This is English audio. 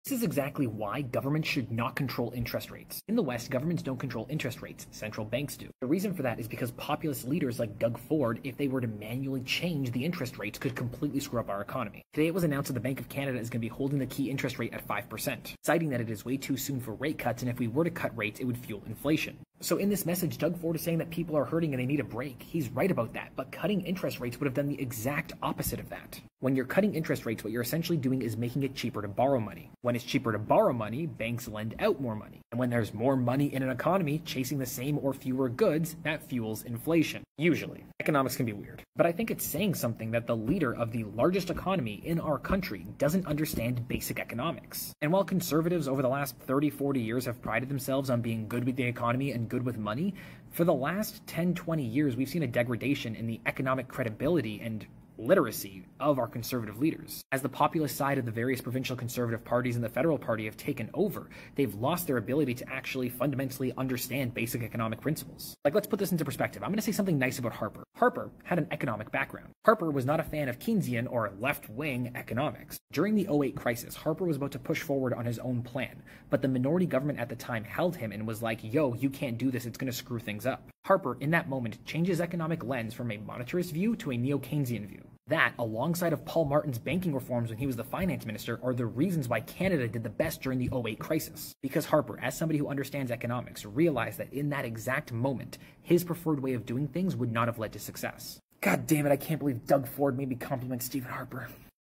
This is exactly why governments should not control interest rates. In the West, governments don't control interest rates, central banks do. The reason for that is because populist leaders like Doug Ford, if they were to manually change the interest rates, could completely screw up our economy. Today it was announced that the Bank of Canada is going to be holding the key interest rate at 5%, citing that it is way too soon for rate cuts, and if we were to cut rates, it would fuel inflation. So in this message, Doug Ford is saying that people are hurting and they need a break. He's right about that, but cutting interest rates would have done the exact opposite of that. When you're cutting interest rates, what you're essentially doing is making it cheaper to borrow money. When it's cheaper to borrow money, banks lend out more money. And when there's more money in an economy chasing the same or fewer goods, that fuels inflation. Usually. Economics can be weird. But I think it's saying something that the leader of the largest economy in our country doesn't understand basic economics. And while conservatives over the last 30-40 years have prided themselves on being good with the economy and good with money, for the last 10-20 years we've seen a degradation in the economic credibility and literacy of our conservative leaders. As the populist side of the various provincial conservative parties and the federal party have taken over, they've lost their ability to actually fundamentally understand basic economic principles. Like, let's put this into perspective. I'm going to say something nice about Harper. Harper had an economic background. Harper was not a fan of Keynesian or left-wing economics. During the '08 crisis, Harper was about to push forward on his own plan, but the minority government at the time held him and was like, yo, you can't do this, it's going to screw things up. Harper, in that moment, changed his economic lens from a monetarist view to a neo-Keynesian view. That, alongside of Paul Martin's banking reforms when he was the finance minister, are the reasons why Canada did the best during the '08 crisis. Because Harper, as somebody who understands economics, realized that in that exact moment, his preferred way of doing things would not have led to success. God damn it, I can't believe Doug Ford made me compliment Stephen Harper.